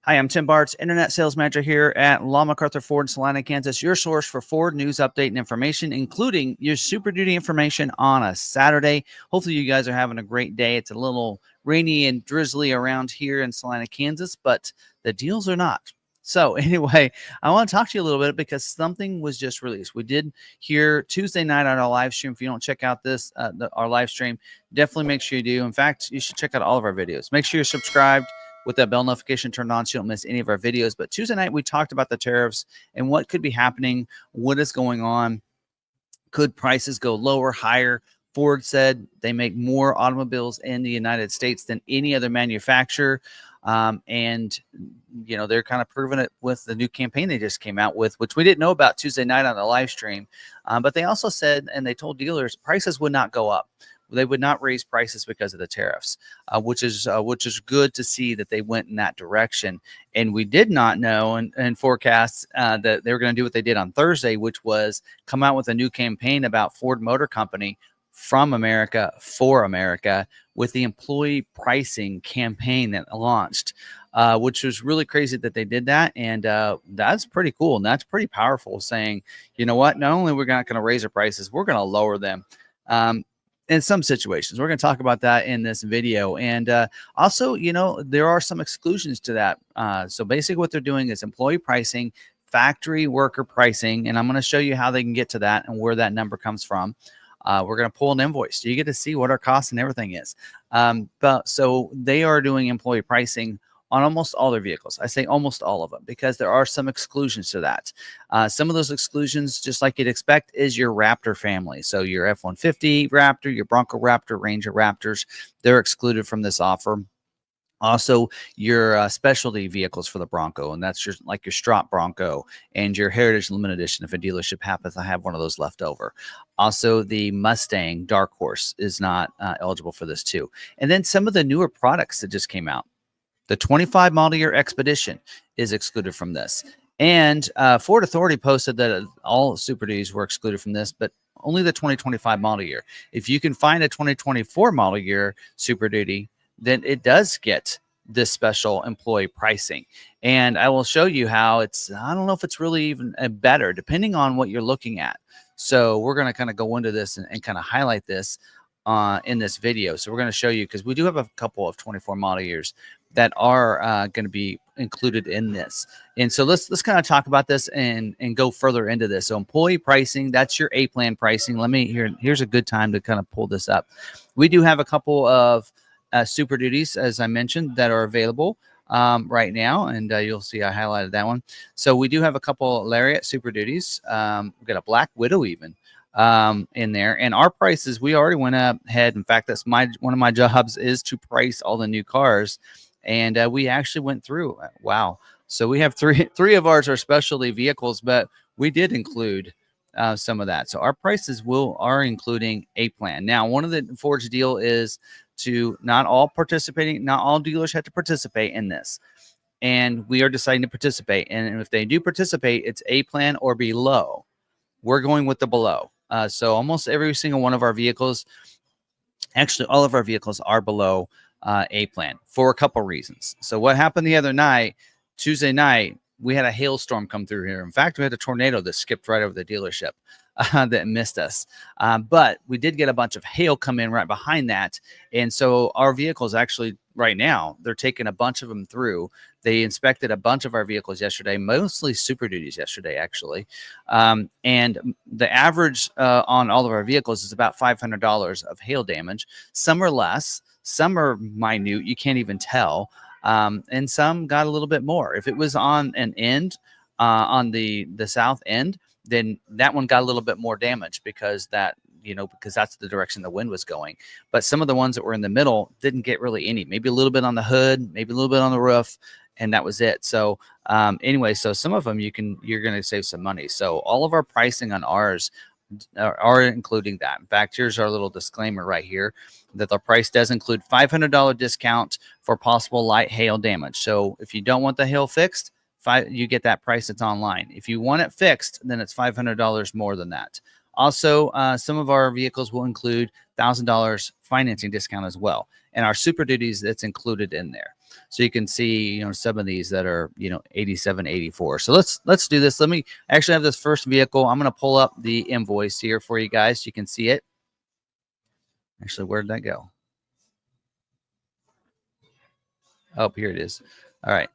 Hi, I'm Tim Bartz, Internet Sales Manager here at McArthur Ford in Salina, Kansas, your source for Ford news update and information, including your Super Duty information on a Saturday. Hopefully you guys are having a great day. It's a little rainy and drizzly around here in Salina, Kansas, but the deals are not. So anyway, I want to talk to you a little bit because something was just released. We did hear Tuesday night on our live stream. If you don't check out this, our live stream, definitely make sure you do. In fact, you should check out all of our videos. Make sure you're subscribed with that bell notification turned on so you don't miss any of our videos. But Tuesday night, we talked about the tariffs and what could be happening, what is going on. Could prices go lower, higher? Ford said they make more automobiles in the United States than any other manufacturer. And, you know, they're kind of proving it with the new campaign they just came out with, which we didn't know about Tuesday night on the live stream. But they also said, and they told dealers, prices would not go up. They would not raise prices because of the tariffs, which is good to see that they went in that direction. And we did not know and forecast that they were going to do what they did on Thursday, which was come out with a new campaign about Ford Motor Company from America for America with the employee pricing campaign that launched, which was really crazy that they did that. And that's pretty cool. And that's pretty powerful, saying, you know what, not only we're not going to raise our prices, we're going to lower them. In some situations, we're going to talk about that in this video. And also, you know, there are some exclusions to that. So basically what they're doing is employee pricing, factory worker pricing, and I'm going to show you how they can get to that and where that number comes from. We're going to pull an invoice so you get to see what our cost and everything is. But so they are doing employee pricing on almost all their vehicles. I say almost all of them because there are some exclusions to that. Some of those exclusions, just like you'd expect, is your Raptor family. So your F-150 Raptor, your Bronco Raptor, Ranger Raptors, they're excluded from this offer. Also, your specialty vehicles for the Bronco, and that's just like your Strop Bronco and your Heritage Limited Edition if a dealership happens to have one of those left over. Also, the Mustang Dark Horse is not eligible for this too. And then some of the newer products that just came out. The 25 model year Expedition is excluded from this. And Ford Authority posted that all Super Duties were excluded from this, but only the 2025 model year. If you can find a 2024 model year Super Duty, then it does get this special employee pricing. And I will show you how it's, I don't know if it's really even better, depending on what you're looking at. So we're going to kind of go into this and kind of highlight this in this video. So we're going to show you, because we do have a couple of 24 model years that are going to be included in this. And so let's kind of talk about this and go further into this. So employee pricing, that's your A plan pricing. Here's a good time to kind of pull this up. We do have a couple of Super Duties, as I mentioned, that are available right now, and you'll see I highlighted that one. So we do have a couple Lariat Super Duties. We've got a Black Widow even in there, and our prices, we already went ahead. In fact, that's one of my jobs is to price all the new cars, and we actually went through. Wow! So we have three of ours are specialty vehicles, but we did include some of that. So our prices are including A plan. Now, one of the Ford's deal is to not all dealers have to participate in this, and we are deciding to participate. And if they do participate, it's A plan or below. We're going with the below. So almost every single one of our vehicles, actually all of our vehicles are below A plan for a couple reasons. So what happened the other night, Tuesday night, we had a hailstorm come through here. In fact, we had a tornado that skipped right over the dealership that missed us. But we did get a bunch of hail come in right behind that. And so our vehicles actually right now, they're taking a bunch of them through. They inspected a bunch of our vehicles yesterday, mostly Super Duties yesterday, actually. And the average on all of our vehicles is about $500 of hail damage. Some are less, some are minute. You can't even tell. And some got a little bit more. If it was on an end, on the south end, then that one got a little bit more damage because that's the direction the wind was going. But some of the ones that were in the middle didn't get really any, maybe a little bit on the hood, maybe a little bit on the roof, and that was it. So anyway, so some of them you're going to save some money. So all of our pricing on ours are including that. In fact, here's our little disclaimer right here that the price does include $500 discount for possible light hail damage. So if you don't want the hail fixed, you get that price that's online. If you want it fixed, then it's $500 more than that. Also, some of our vehicles will include $1,000 financing discount as well. And our Super Duties, that's included in there. So you can see, some of these that are, 87, 84. So let's do this. Let me actually have this first vehicle. I'm going to pull up the invoice here for you guys so you can see it. Actually, where did that go? Oh, here it is. All right.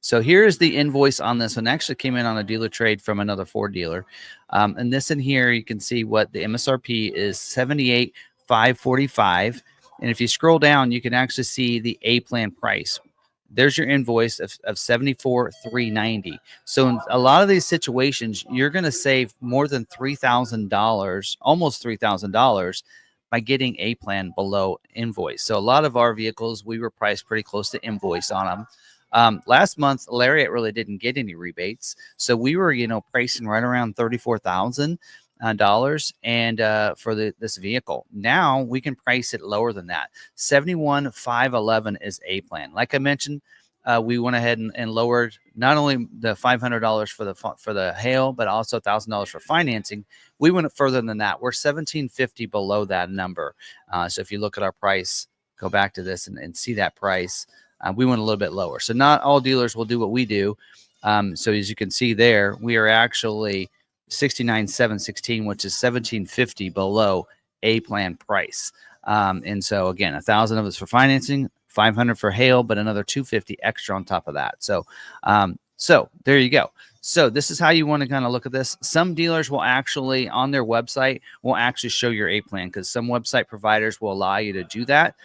So here is the invoice on this one. Actually came in on a dealer trade from another Ford dealer. And this in here, you can see what the MSRP is, $78,545. And if you scroll down, you can actually see the A plan price. There's your invoice of $74,390. So in a lot of these situations, you're going to save more than $3,000, almost $3,000 by getting A plan below invoice. So a lot of our vehicles, we were priced pretty close to invoice on them. Last month, Lariat really didn't get any rebates, so we were, pricing right around $34,000 and for this vehicle. Now we can price it lower than that. $71,511 is A plan. Like I mentioned, we went ahead and lowered not only the $500 for the hail, but also $1,000 for financing. We went further than that. We're $1,750 below that number. So if you look at our price, go back to this and see that price. We went a little bit lower. So not all dealers will do what we do. So as you can see there, we are actually $69,716, which is $1,750 below A plan price. And so again, $1,000 of it's for financing, $500 for hail, but another $250 extra on top of that. So, so there you go. So this is how you want to kind of look at this. Some dealers will actually on their website will actually show your A plan because some website providers will allow you to do that.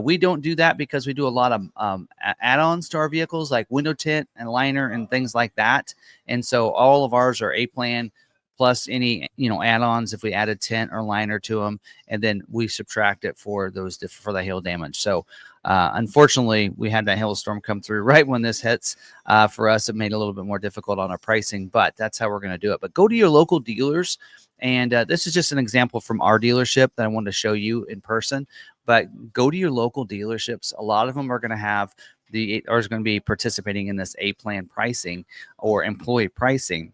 We don't do that because we do a lot of add-ons to our vehicles like window tint and liner and things like that. And so all of ours are A plan plus any, add-ons if we added tint or liner to them, and then we subtract it for those for the hail damage. So unfortunately, we had that hailstorm come through right when this hits. For us, it made it a little bit more difficult on our pricing, but that's how we're going to do it. But go to your local dealers. And this is just an example from our dealership that I wanted to show you in person. But go to your local dealerships. A lot of them are going to have going to be participating in this A plan pricing or employee pricing.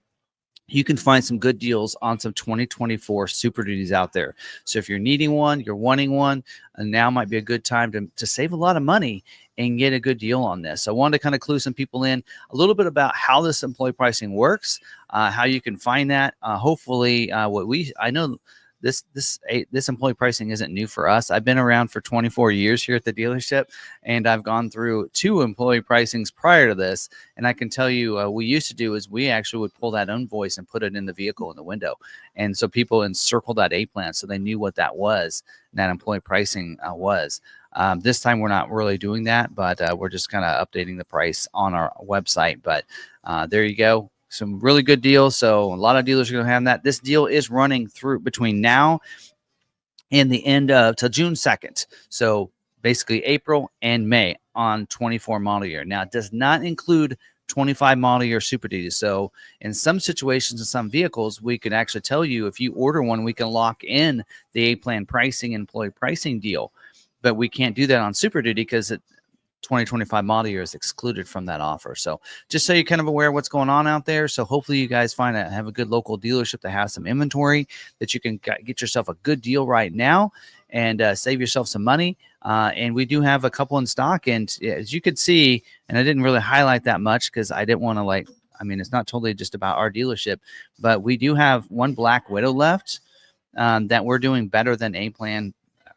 You can find some good deals on some 2024 Super Duties out there. So if you're needing one, you're wanting one, and now might be a good time to save a lot of money and get a good deal on this. So I wanted to kind of clue some people in a little bit about how this employee pricing works, how you can find that. Hopefully, I know this employee pricing isn't new for us. I've been around for 24 years here at the dealership, and I've gone through 2 employee pricings prior to this. And I can tell you, what we used to do is we actually would pull that invoice and put it in the vehicle in the window. And so people encircled that A plan so they knew what that was, that employee pricing was. This time we're not really doing that, but we're just kind of updating the price on our website. But there you go. Some really good deals. So a lot of dealers are going to have that. This deal is running through between now and the end of till June 2nd. So basically April and May on 24 model year. Now it does not include 25 model year Super Duties. So in some situations, in some vehicles, we can actually tell you if you order one, we can lock in the A plan pricing, employee pricing deal. But we can't do that on Super Duty because 2025 model year is excluded from that offer. So just so you're kind of aware of what's going on out there. So hopefully you guys have a good local dealership that has some inventory that you can get yourself a good deal right now and save yourself some money. And we do have a couple in stock. And as you could see, and I didn't really highlight that much because I didn't want to it's not totally just about our dealership, but we do have one Black Widow left that we're doing better than A plan,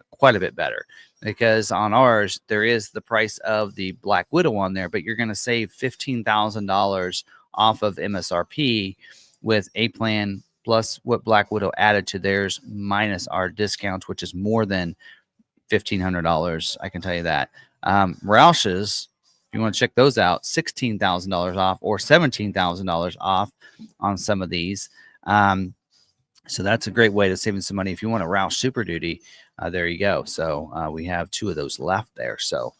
quite a bit better. Because on ours, there is the price of the Black Widow on there, but you're going to save $15,000 off of MSRP with A plan plus what Black Widow added to theirs minus our discounts, which is more than $1,500. I can tell you that. Roush's, if you want to check those out, $16,000 off or $17,000 off on some of these. So that's a great way to saving some money. If you want a Roush Super Duty, there you go. So we have 2 of those left there. So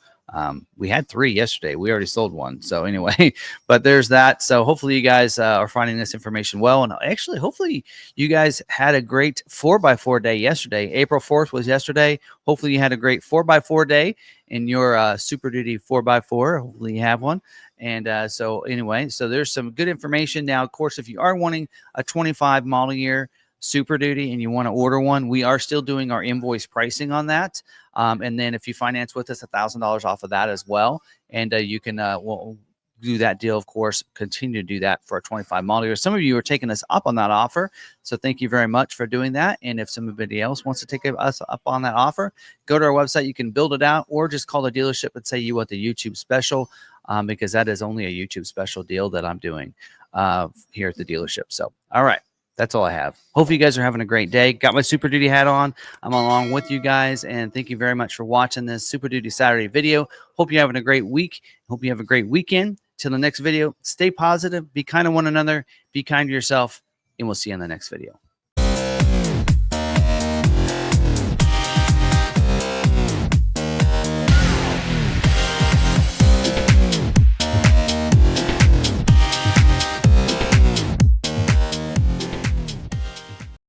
we had 3 yesterday. We already sold one. So anyway, but there's that. So hopefully you guys are finding this information well. And actually, hopefully you guys had a great 4x4 day yesterday. April 4th was yesterday. Hopefully you had a great 4x4 day in your Super Duty 4x4. Hopefully you have one. And so anyway, so there's some good information. Now, of course, if you are wanting a 25 model year Super Duty and you want to order one, we are still doing our invoice pricing on that. And then if you finance with us, $1,000 off of that as well. And you can, we'll do that deal, of course, continue to do that for a 25 model year. Some of you are taking us up on that offer. So thank you very much for doing that. And if somebody else wants to take us up on that offer, go to our website. You can build it out or just call the dealership and say you want the YouTube special, because that is only a YouTube special deal that I'm doing here at the dealership. So, all right. That's all I have. Hopefully you guys are having a great day. Got my Super Duty hat on. I'm along with you guys. And thank you very much for watching this Super Duty Saturday video. Hope you're having a great week. Hope you have a great weekend. Till the next video, stay positive. Be kind to one another. Be kind to yourself. And we'll see you in the next video.